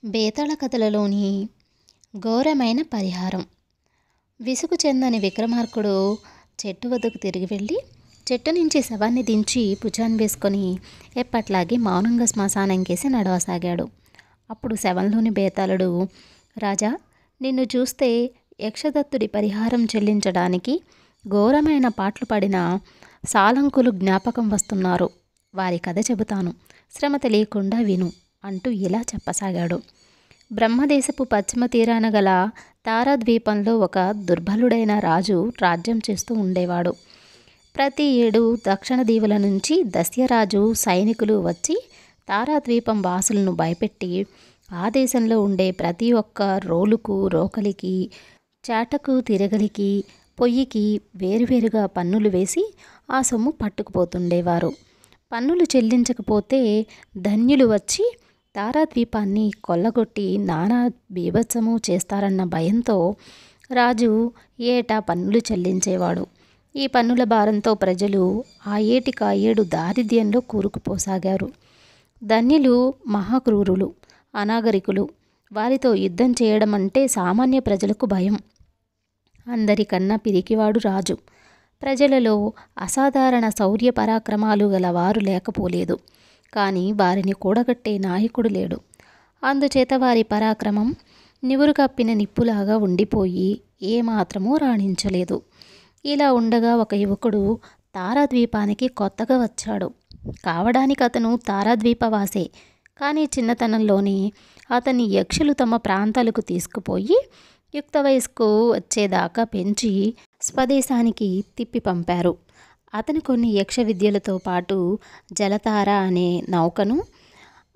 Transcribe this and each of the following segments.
బేతాళ కథలలోని ఘోరమైన పరిహారం. విసుగు చెందని విక్రమార్కుడు చెట్టు వద్దకు తిరిగి వెళ్ళి చెట్టు నుంచి శవాన్ని దించి భుజాన్ని వేసుకొని ఎప్పట్లాగే మౌనంగా శ్మశానంకేసి నడవసాగాడు. అప్పుడు శవంలోని బేతాళుడు, రాజా, నిన్ను చూస్తే యక్షదత్తుడి పరిహారం చెల్లించడానికి ఘోరమైన పాటలు పడిన సాలంకులు జ్ఞాపకం వస్తున్నారు. వారి కథ చెబుతాను, శ్రమ తెలియకుండా విను అంటూ ఇలా చెప్పసాగాడు. బ్రహ్మదేశపు పశ్చిమ తీరాన గల తారాద్వీపంలో ఒక దుర్బలుడైన రాజు రాజ్యం చేస్తూ ఉండేవాడు. ప్రతి ఏడు దక్షిణ దీవుల నుంచి దస్యరాజు సైనికులు వచ్చి తారాద్వీపం వాసులను భయపెట్టి ఆ దేశంలో ఉండే ప్రతి ఒక్క రోలుకు, రోకలికి, చాటకు, తిరగలికి, పొయ్యికి వేరువేరుగా పన్నులు వేసి ఆ సొమ్ము పట్టుకుపోతుండేవారు. పన్నులు చెల్లించకపోతే ధన్యులు వచ్చి తారాద్వీపాన్ని కొల్లగొట్టి నానా బీభత్సము చేస్తారన్న భయంతో రాజు ఏటా పన్నులు చెల్లించేవాడు. ఈ పన్నుల భారంతో ప్రజలు ఆ ఏటికా ఏడు దారిద్ర్యంలో కూరుకుపోసాగారు. ధన్యులు మహాక్రూరులు, అనాగరికులు. వారితో యుద్ధం చేయడం అంటే సామాన్య ప్రజలకు భయం. అందరికన్నా పిరికివాడు రాజు. ప్రజలలో అసాధారణ శౌర్య పరాక్రమాలు గల వారు లేకపోలేదు. కానీ వారిని కూడగట్టే నాయకుడు లేడు. అందుచేత వారి పరాక్రమం నివురు కప్పిన నిప్పులాగా ఉండిపోయి ఏమాత్రమూ రాణించలేదు. ఇలా ఉండగా ఒక యువకుడు తారాద్వీపానికి కొత్తగా వచ్చాడు. కావడానికి అతను తారాద్వీపవాసే. కానీ చిన్నతనంలోనే అతన్ని యక్షులు తమ ప్రాంతాలకు తీసుకుపోయి యుక్త వయస్కు వచ్చేదాకా పెంచి స్వదేశానికి తిప్పి పంపారు. అతను కొన్ని యక్ష విద్యలతో పాటు జలతార అనే నౌకను,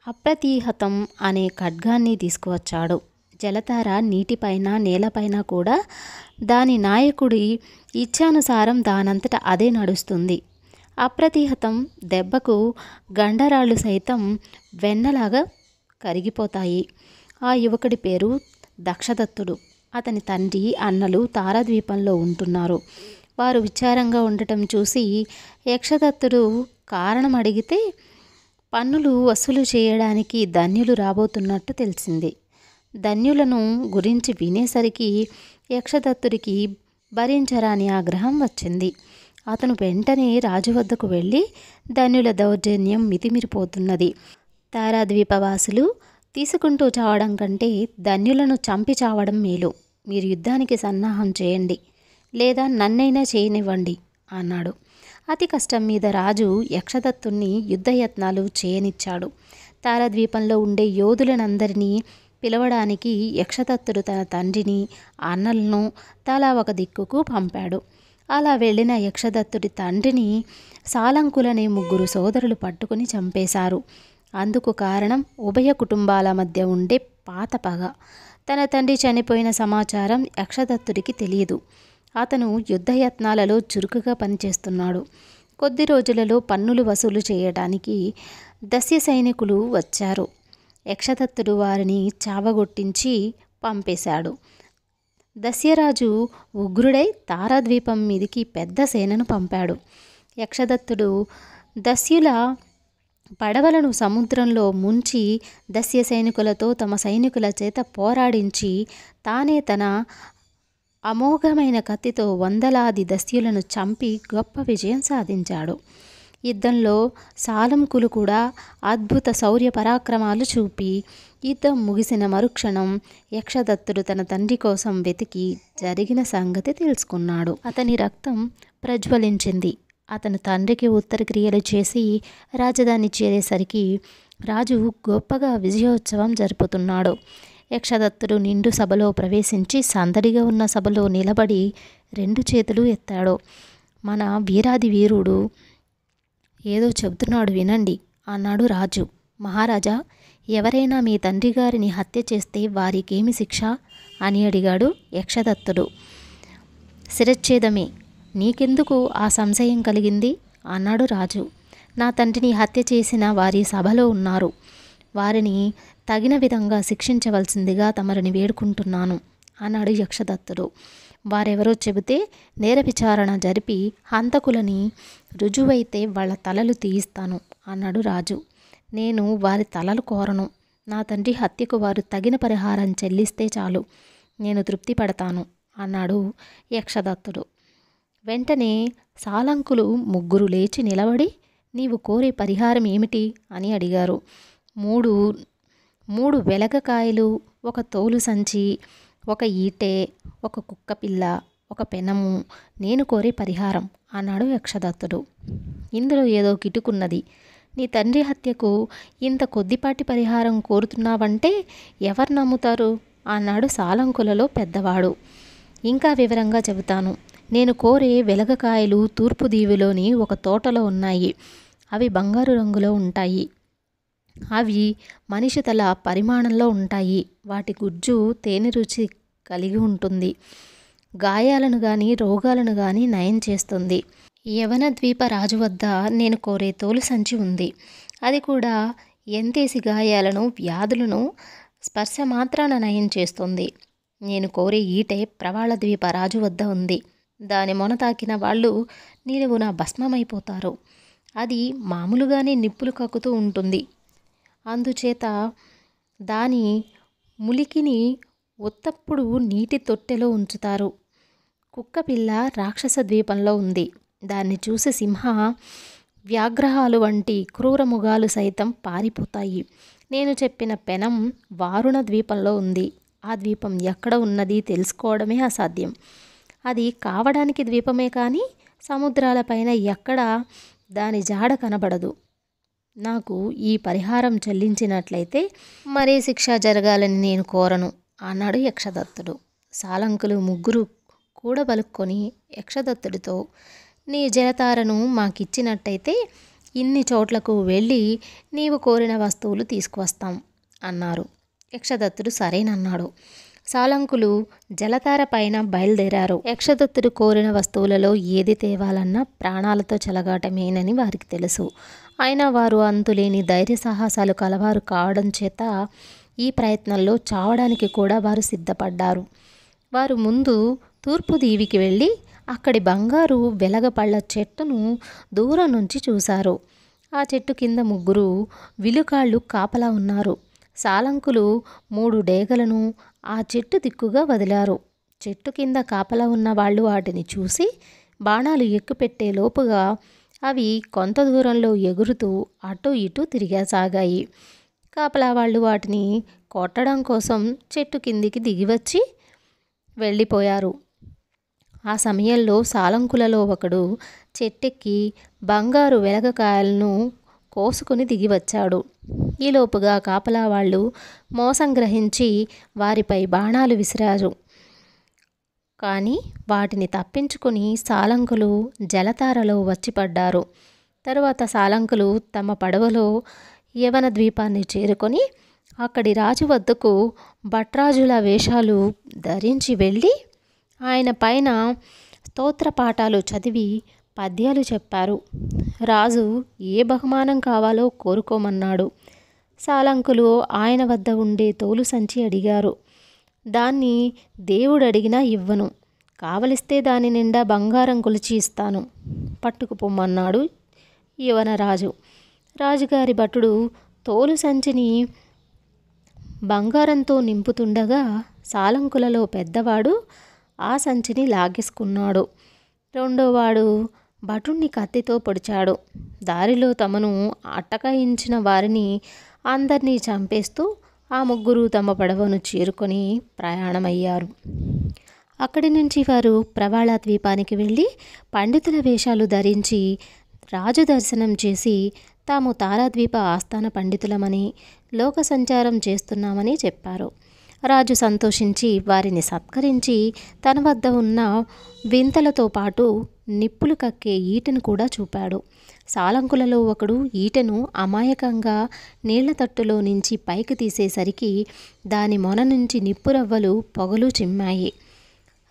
అప్రతిహతం అనే ఖడ్గాన్ని తీసుకువచ్చాడు. జలతార నీటిపైన, నేలపైన కూడా దాని నాయకుడి ఇచ్ఛానుసారం దానంతట అదే నడుస్తుంది. అప్రతిహతం దెబ్బకు గండరాళ్ళు సైతం వెన్నలాగా కరిగిపోతాయి. ఆ యువకుడి పేరు దక్షదత్తుడు. అతని తండ్రి, అన్నలు తారాద్వీపంలో ఉంటున్నారు. వారు విచారంగా ఉండటం చూసి యక్షదత్తుడు కారణం అడిగితే పన్నులు వసూలు చేయడానికి ధన్యులు రాబోతున్నట్టు తెలిసింది. ధన్యులను గురించి వినేసరికి యక్షదత్తుడికి భరించరాని ఆగ్రహం వచ్చింది. అతను వెంటనే రాజు వద్దకు వెళ్ళి, ధన్యుల దౌర్జన్యం మితిమిరిపోతున్నది. తారాద్వీపవాసులు తీసుకుంటూ చావడం కంటే ధన్యులను చంపి చావడం మేలు. మీరు యుద్ధానికి సన్నాహం చేయండి, లేదా నన్నైనా చేయనివ్వండి అన్నాడు. అతి కష్టం మీద రాజు యక్షదత్తుణ్ణి యుద్ధయత్నాలు చేయనిచ్చాడు. తారాద్వీపంలో ఉండే యోధులనందరినీ పిలవడానికి యక్షదత్తుడు తన తండ్రిని, అన్నలను తలా ఒక దిక్కుకు పంపాడు. అలా వెళ్ళిన యక్షదత్తుడి తండ్రిని సాలంకులనే 3 సోదరులు పట్టుకుని చంపేశారు. అందుకు కారణం ఉభయ కుటుంబాల మధ్య ఉండే పాత పగ. తన తండ్రి చనిపోయిన సమాచారం యక్షదత్తుడికి తెలియదు. అతను యుద్ధయత్నాలలో చురుకుగా పనిచేస్తున్నాడు. కొద్ది రోజులలో పన్నులు వసూలు చేయడానికి దస్య సైనికులు వచ్చారు. యక్షదత్తుడు వారిని చావగొట్టించి పంపేశాడు. దస్యరాజు ఉగ్రుడై తారాద్వీపం మీదికి పెద్ద సేనను పంపాడు. యక్షదత్తుడు దస్యుల పడవలను సముద్రంలో ముంచి దస్య సైనికులతో తమ సైనికుల చేత పోరాడించి తానే తన అమోఘమైన కత్తితో వందలాది దస్యులను చంపి గొప్ప విజయం సాధించాడు. యుద్ధంలో సాలంకులు కూడా అద్భుత శౌర్య పరాక్రమాలు చూపి యుద్ధం ముగిసిన మరుక్షణం యక్షదత్తుడు తన తండ్రి కోసం వెతికి జరిగిన సంగతి తెలుసుకున్నాడు. అతని రక్తం ప్రజ్వలించింది. అతను తండ్రికి ఉత్తరక్రియలు చేసి రాజధాని చేరేసరికి రాజు గొప్పగా విజయోత్సవం జరుపుతున్నాడు. యక్షదత్తుడు నిండు సభలో ప్రవేశించి సందడిగా ఉన్న సభలో నిలబడి 2 చేతులు ఎత్తాడు. మన వీరాది వీరుడు ఏదో చెబుతున్నాడు వినండి అన్నాడు రాజు. మహారాజా, ఎవరైనా మీ తండ్రి గారిని హత్య చేస్తే వారికేమి శిక్ష అని అడిగాడు యక్షదత్తుడు. శిరచ్ఛేదమే. నీకెందుకు ఆ సంశయం కలిగింది అన్నాడు రాజు. నా తండ్రిని హత్య చేసిన వారి సభలో ఉన్నారు. వారిని తగిన విధంగా శిక్షించవలసిందిగా తమరిని వేడుకుంటున్నాను అన్నాడు యక్షదత్తుడు. వారెవరో చెబితే నేర విచారణ జరిపి హంతకులని రుజువైతే వాళ్ళ తలలు తీయిస్తాను అన్నాడు రాజు. నేను వారి తలలు కోరను. నా తండ్రి హత్యకు వారు తగిన పరిహారం చెల్లిస్తే చాలు, నేను తృప్తి పడతాను అన్నాడు యక్షదత్తుడు. వెంటనే సాలంకులు ముగ్గురు లేచి నిలబడి, నీవు కోరే పరిహారం ఏమిటి అని అడిగారు. మూడు వెలగకాయలు, ఒక తోలు సంచి, ఒక ఈటె, ఒక కుక్కపిల్ల, ఒక పెనము నేను కోరే పరిహారం అన్నాడు యక్షదత్తుడు. ఇందులో ఏదో కిటుకున్నది. నీ తండ్రి హత్యకు ఇంత కొద్దిపాటి పరిహారం కోరుతున్నావంటే ఎవరు నమ్ముతారు అన్నాడు సాలంకులలో పెద్దవాడు. ఇంకా వివరంగా చెబుతాను. నేను కోరే వెలగకాయలు తూర్పు దీవిలోని ఒక తోటలో ఉన్నాయి. అవి బంగారు రంగులో ఉంటాయి. అవి మనిషి తల పరిమాణంలో ఉంటాయి. వాటి గుజ్జు తేనె రుచి కలిగి ఉంటుంది. గాయాలను కానీ రోగాలను కానీ నయం చేస్తుంది. యవన ద్వీప రాజు వద్ద నేను కోరే తోలు సంచి ఉంది. అది కూడా ఎంతేసి గాయాలను వ్యాధులను స్పర్శ మాత్రాన నయం చేస్తుంది. నేను కోరే ఈటె ప్రవాళ ద్వీప రాజు వద్ద ఉంది. దాని మొన తాకిన వాళ్ళు నిలువున భస్మమైపోతారు. అది మామూలుగానే నిప్పులు కక్కుతూ ఉంటుంది. అందుచేత దాని ములికిని ఒత్తప్పుడు నీటి తొట్టెలో ఉంచుతారు. కుక్కపిల్ల రాక్షస ద్వీపంలో ఉంది. దాన్ని చూసి సింహ వ్యాఘ్రహాలు వంటి క్రూర మృగాలు సైతం పారిపోతాయి. నేను చెప్పిన పెనం వారుణ ద్వీపంలో ఉంది. ఆ ద్వీపం ఎక్కడ ఉన్నది తెలుసుకోవడమే అసాధ్యం. అది కావడానికి ద్వీపమే కానీ సముద్రాలపైన ఎక్కడ దాని జాడ కనబడదు. నాకు ఈ పరిహారం చెల్లించినట్లయితే మరే శిక్ష జరగాలని నేను కోరను అన్నాడు యక్షదత్తుడు. సాలంకులు ముగ్గురు కూడబలుక్కొని యక్షదత్తుడితో, నీ జలతారను మాకిచ్చినట్టయితే ఇన్ని చోట్లకు వెళ్ళి నీవు కోరిన వస్తువులు తీసుకువస్తాం అన్నారు. యక్షదత్తుడు సరేనన్నాడు. సాలంకులు జలతార పైన బయలుదేరారు. యక్షదత్తుడు కోరిన వస్తువులలో ఏది తేవాలన్నా ప్రాణాలతో చెలగాటమేనని వారికి తెలుసు. అయినా వారు అంతులేని ధైర్య సాహసాలు కలవారు కావడం చేత ఈ ప్రయత్నంలో చావడానికి కూడా వారు సిద్ధపడ్డారు. వారు ముందు తూర్పు దీవికి వెళ్ళి అక్కడి బంగారు వెలగపళ్ళ చెట్టును దూరం నుంచి చూశారు. ఆ చెట్టు కింద ముగ్గురు విలుకాళ్ళు కాపలా ఉన్నారు. సాలంకులు 3 డేగలను ఆ చెట్టు దిక్కుగా వదిలారు. చెట్టు కింద కాపలా ఉన్న వాళ్ళు వాటిని చూసి బాణాలు ఎక్కుపెట్టే లోపుగా అవి కొంత దూరంలో ఎగురుతూ అటు ఇటు తిరిగసాగాయి. కాపలా వాళ్ళు వాటిని కొట్టడం కోసం చెట్టు కిందికి దిగివచ్చి వెళ్ళిపోయారు. ఆ సమయంలో సాలంకులలో ఒకడు చెట్టెక్కి బంగారు వెలగకాయలను కోసుకుని దిగివచ్చాడు. ఈలోపుగా కాపలా వాళ్ళు మోసం గ్రహించి వారిపై బాణాలు విసిరారు. కానీ వాటిని తప్పించుకుని సాలంకులు జలతారలో వచ్చిపడ్డారు. తరువాత సాలంకులు తమ పడవలో యవన ద్వీపాన్ని చేరుకొని అక్కడి రాజు వద్దకు భట్రాజుల వేషాలు ధరించి వెళ్ళి ఆయన పైన స్తోత్రపాఠాలు చదివి పద్యాలు చెప్పారు. రాజు ఏ బహుమానం కావాలో కోరుకోమన్నాడు. సాలంకులు ఆయన వద్ద ఉండే తోలు సంచి అడిగారు. దాన్ని దేవుడు అడిగినా ఇవ్వను, కావలిస్తే దాని నిండా బంగారం కొలిచి ఇస్తాను, పట్టుకుపోమన్నాడు యవనరాజు. రాజుగారి భటుడు తోలు సంచిని బంగారంతో నింపుతుండగా సాలంకులలో పెద్దవాడు ఆ సంచిని లాగేసుకున్నాడు. రెండోవాడు భటుణ్ణి కత్తితో పొడిచాడు. దారిలో తమను అటకాయించిన వారిని అందరినీ చంపేస్తూ ఆ ముగ్గురు తమ పడవను చేరుకొని ప్రయాణమయ్యారు. అక్కడి నుంచి వారు ప్రవాళ ద్వీపానికి వెళ్ళి పండితుల వేషాలు ధరించి రాజు దర్శనం చేసి తాము తారాద్వీప ఆస్థాన పండితులమని లోక సంచారం చేస్తున్నామని చెప్పారు. రాజు సంతోషించి వారిని సత్కరించి తన వద్ద ఉన్న వింతలతో పాటు నిప్పులు కక్కే ఈటెను కూడా చూపాడు. సాలంకులలో ఒకడు ఈటెను అమాయకంగా నీళ్ల తట్టులో నుంచి పైకి తీసేసరికి దాని మొన నుంచి నిప్పురవ్వలు పొగలు చిమ్మాయి.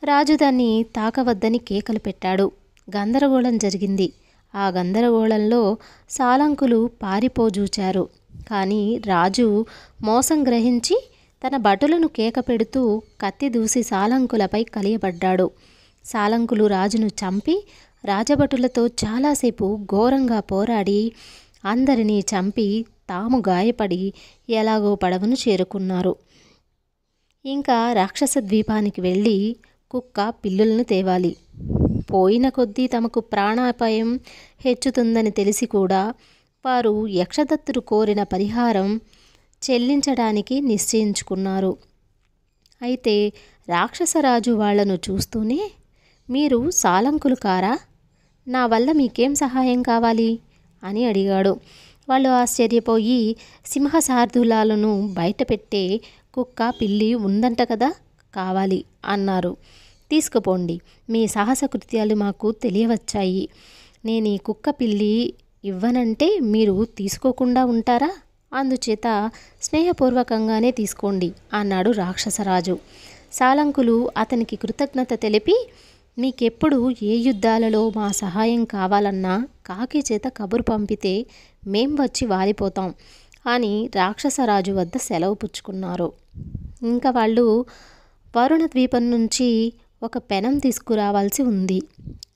రాజు దాన్ని తాకవద్దని కేకలు పెట్టాడు. గందరగోళం జరిగింది. ఆ గందరగోళంలో సాలంకులు పారిపోజూచారు. కానీ రాజు మోసం గ్రహించి తన భటులను కేక పెడుతూ కత్తి దూసి సాలంకులపై కలియబడ్డాడు. సాలంకులు రాజును చంపి రాజభటులతో చాలాసేపు ఘోరంగా పోరాడి అందరినీ చంపి తాము గాయపడి ఎలాగో పడవను చేరుకున్నారు. ఇంకా రాక్షస ద్వీపానికి వెళ్ళి కుక్క పిల్లులను తేవాలి. పోయిన కొద్దీ తమకు ప్రాణాపాయం హెచ్చుతుందని తెలిసి కూడా వారు యక్షదత్తుడు కోరిన పరిహారం చెల్లించడానికి నిశ్చయించుకున్నారు. అయితే రాక్షసరాజు వాళ్లను చూస్తూనే, మీరు సాలంకులు కారా? నా వల్ల మీకేం సహాయం కావాలి అని అడిగాడు. వాళ్ళు ఆశ్చర్యపోయి, సింహశార్దూలాలను బయటపెట్టే కుక్క పిల్లి ఉందంట కదా, కావాలి అన్నారు. తీసుకుపోండి, మీ సాహస కృత్యాలు మాకు తెలియవచ్చాయి. నేను ఈ కుక్క పిల్లి ఇవ్వనంటే మీరు తీసుకోకుండా ఉంటారా? అందుచేత స్నేహపూర్వకంగానే తీసుకోండి అన్నాడు రాక్షసరాజు. సాలంకులు అతనికి కృతజ్ఞత తెలిపి, మీకెప్పుడు ఏ యుద్ధాలలో మా సహాయం కావాలన్నా కాకి చేత కబురు పంపితే మేం వచ్చి వాలిపోతాం అని రాక్షసరాజు వద్ద సెలవు పుచ్చుకున్నారు. ఇంకా వాళ్ళు వరుణ ద్వీపం నుంచి ఒక పెనం తీసుకురావాల్సి ఉంది.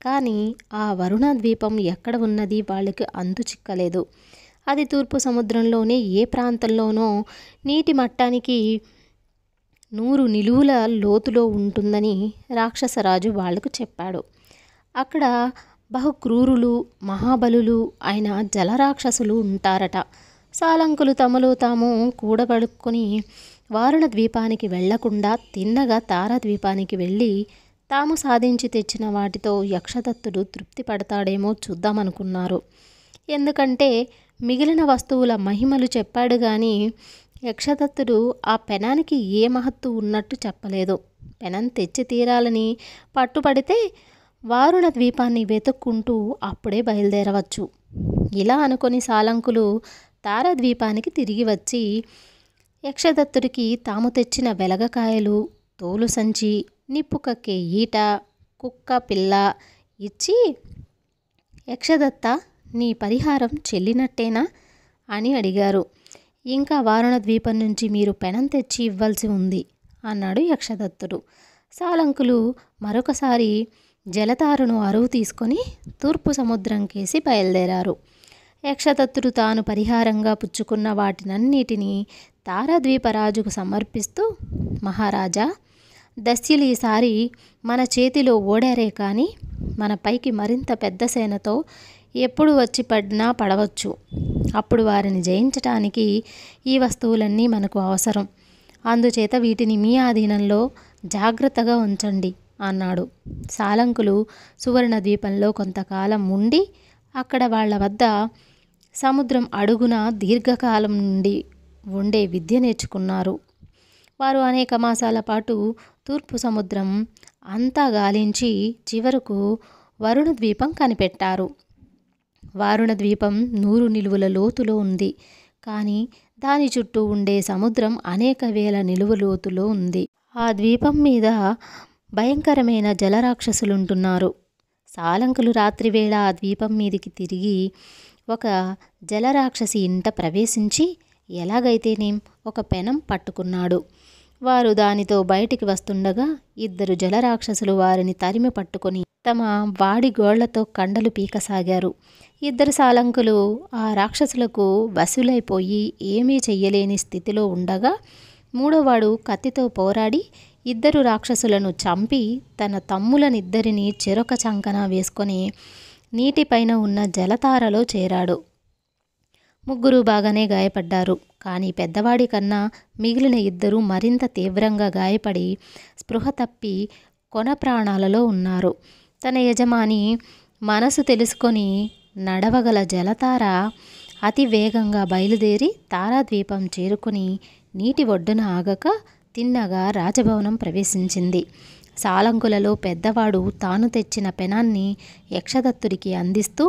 కానీ ఆ వరుణ ద్వీపం ఎక్కడ ఉన్నది వాళ్ళకి అంతు చిక్కలేదు. అది తూర్పు సముద్రంలోనే ఏ ప్రాంతంలోనో నీటి మట్టానికి 100 నిలువుల లోతులో ఉంటుందని రాక్షసరాజు వాళ్లకు చెప్పాడు. అక్కడ బహుక్రూరులు మహాబలులు అయిన జలరాక్షసులు ఉంటారట. సాలంకులు తమలో తాము కూడబడుకొని వారుణ ద్వీపానికి వెళ్లకుండా తిన్నగా తారాద్వీపానికి వెళ్ళి తాము సాధించి తెచ్చిన వాటితో యక్షదత్తుడు తృప్తి పడతాడేమో చూద్దామనుకున్నారు. ఎందుకంటే మిగిలిన వస్తువుల మహిమలు చెప్పాడు గాని యక్షదత్తుడు ఆ పెనానికి ఏ మహత్తు ఉన్నట్టు చెప్పలేదు. పెనం తెచ్చి తీరాలని పట్టుపడితే వారుణ ద్వీపాన్ని వెతుక్కుంటూ అప్పుడే బయలుదేరవచ్చు. ఇలా అనుకొని సాలంకులు తారాద్వీపానికి తిరిగి వచ్చి యక్షదత్తుడికి తాము తెచ్చిన వెలగకాయలు, తోలు సంచి, నిప్పు కక్కే ఈట, కుక్క పిల్ల ఇచ్చి, యక్షదత్త, నీ పరిహారం చెల్లినట్టేనా అని అడిగారు. ఇంకా వారుణ ద్వీపం నుంచి మీరు పెనం తెచ్చి ఇవ్వాల్సి ఉంది అన్నాడు యక్షదత్తుడు. సాలంకులు మరొకసారి జలతారును అరువు తీసుకొని తూర్పు సముద్రం కేసి బయలుదేరారు. యక్షదత్తుడు తాను పరిహారంగా పుచ్చుకున్న వాటినన్నిటినీ తారాద్వీపరాజుకు సమర్పిస్తూ, మహారాజా, దస్యులు ఈసారి మన చేతిలో ఓడారే కానీ మన పైకి మరింత పెద్ద సేనతో ఎప్పుడు వచ్చి పడినా పడవచ్చు. అప్పుడు వారిని జయించటానికి ఈ వస్తువులన్నీ మనకు అవసరం. అందుచేత వీటిని మీ ఆధీనంలో జాగ్రత్తగా ఉంచండి అన్నాడు. సాలంకులు సువర్ణ ద్వీపంలో కొంతకాలం ఉండి అక్కడ వాళ్ళ వద్ద సముద్రం అడుగున దీర్ఘకాలం నుండి ఉండే విద్య నేర్చుకున్నారు. వారు అనేక మాసాల పాటు తూర్పు సముద్రం అంతా గాలించి చివరకు వరుణ ద్వీపం కనిపెట్టారు. వారుణ ద్వీపం 100 నిలువుల లోతులో ఉంది. కానీ దాని చుట్టూ ఉండే సముద్రం అనేక వేల నిలువ లోతులో ఉంది. ఆ ద్వీపం మీద భయంకరమైన జలరాక్షసులుంటున్నారు. సాలంకులు రాత్రివేళ ఆ ద్వీపం మీదికి తిరిగి ఒక జలరాక్షసి ఇంట ప్రవేశించి ఎలాగైతేనేం ఒక పెనం పట్టుకున్నాడు. వారు దానితో బయటికి వస్తుండగా 2 జలరాక్షసులు వారిని తరిమి పట్టుకొని తమ వాడి గోళ్లతో కండలు పీకసాగారు. 2 సాలంకులు ఆ రాక్షసులకు వశులైపోయి ఏమీ చెయ్యలేని స్థితిలో ఉండగా 3వవాడు కత్తితో పోరాడి 2 రాక్షసులను చంపి తన తమ్ములనిద్దరినీ చెరొక చంకన వేసుకొని నీటిపైన ఉన్న జలతారలో చేరాడు. 3 బాగానే గాయపడ్డారు. కానీ పెద్దవాడి కన్నా మిగిలిన 2 మరింత తీవ్రంగా గాయపడి స్పృహ తప్పి కొన ప్రాణాలలో ఉన్నారు. తన యజమాని మనసు తెలుసుకొని నడవగల జలతార అతి వేగంగా బయలుదేరి తారాద్వీపం చేరుకుని నీటి ఒడ్డున ఆగక తిన్నగా రాజభవనం ప్రవేశించింది. సాలంకులలో పెద్దవాడు తాను తెచ్చిన పెనాన్ని యక్షదత్తుడికి అందిస్తూ,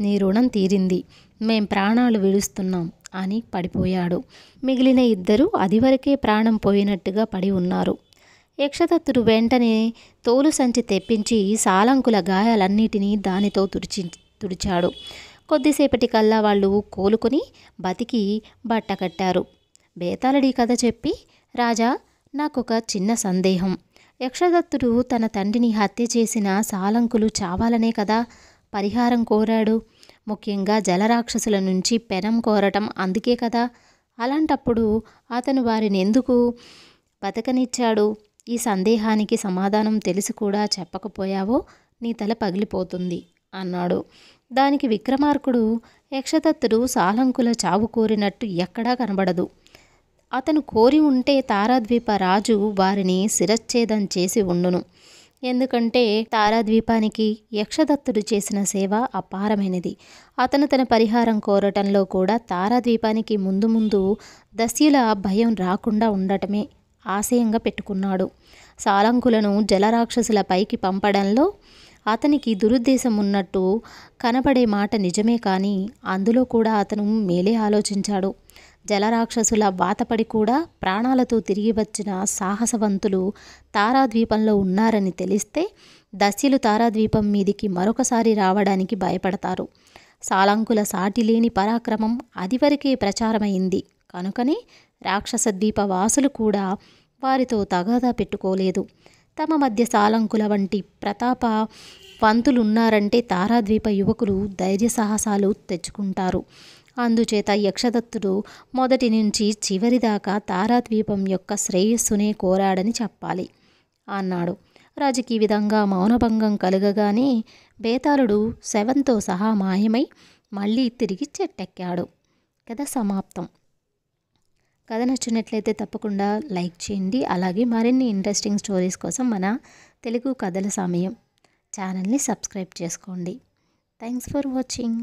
నీ రుణం తీరింది, మేం ప్రాణాలు విడుస్తున్నాం అని పడిపోయాడు. మిగిలిన 2 అదివరకే ప్రాణం పోయినట్టుగా పడి ఉన్నారు. యక్షదత్తుడు వెంటనే తోలు సంచి తెప్పించి సాలంకుల గాయాలన్నిటినీ దానితో తుడిచాడు. కొద్దిసేపటికల్లా వాళ్ళు కోలుకొని బతికి బట్ట కట్టారు. బేతాళుడి కథ చెప్పి, రాజా, నాకొక చిన్న సందేహం. యక్షదత్తుడు తన తండ్రిని హత్య చేసిన సాలంకులు చావాలనే కదా పరిహారం కోరాడు. ముఖ్యంగా జలరాక్షసుల నుంచి పెనం కోరటం అందుకే కదా. అలాంటప్పుడు అతను వారిని ఎందుకు బతకనిచ్చాడు? ఈ సందేహానికి సమాధానం తెలిసి కూడా చెప్పకపోయావో నీ తల పగిలిపోతుంది అన్నాడు. దానికి విక్రమార్కుడు, యక్షదత్తుడు సాలంకుల చావు కోరినట్టు ఎక్కడా కనబడదు. అతను కోరి ఉంటే తారాద్వీప రాజు వారిని శిరచ్ఛేదం చేసి ఉండును. ఎందుకంటే తారాద్వీపానికి యక్షదత్తుడు చేసిన సేవ అపారమైనది. అతను తన పరిహారం కోరటంలో కూడా తారాద్వీపానికి ముందు ముందు దస్యుల భయం రాకుండా ఉండటమే ఆశయంగా పెట్టుకున్నాడు. సాలంకులను జలరాక్షసుల పైకి పంపడంలో అతనికి దురుద్దేశం ఉన్నట్టు కనబడే మాట నిజమే, కానీ అందులో కూడా అతను మేలే ఆలోచించాడు. జలరాక్షసుల బాతపడి కూడా ప్రాణాలతో తిరిగి వచ్చిన సాహసవంతులు తారాద్వీపంలో ఉన్నారని తెలిస్తే దస్యులు తారాద్వీపం మీదికి మరొకసారి రావడానికి భయపడతారు. సాలంకుల సాటిలేని పరాక్రమం అదివరకే ప్రచారమైంది కనుకనే రాక్షస ద్వీప వాసులు కూడా వారితో తగాదా పెట్టుకోలేదు. తమ మధ్య సాలంకుల వంటి ప్రతాపవంతులున్నారంటే తారాద్వీప యువకులు ధైర్య సాహసాలు తెచ్చుకుంటారు. అందుచేత యక్షదత్తుడు మొదటి నుంచి చివరి దాకా తారాద్వీపం యొక్క శ్రేయస్సునే కోరాడని చెప్పాలి అన్నాడు. రాజుకి ఈ విధంగా మౌనభంగం కలగగానే బేతాళుడు శవంతో సహా మాయమై మళ్ళీ తిరిగి చెట్టెక్కాడు. కథ సమాప్తం. కథ నచ్చినట్లయితే తప్పకుండా లైక్ చేయండి. అలాగే మరిన్ని ఇంట్రెస్టింగ్ స్టోరీస్ కోసం మన తెలుగు కథల సమయం ఛానల్ని సబ్స్క్రైబ్ చేసుకోండి. Thanks for watching.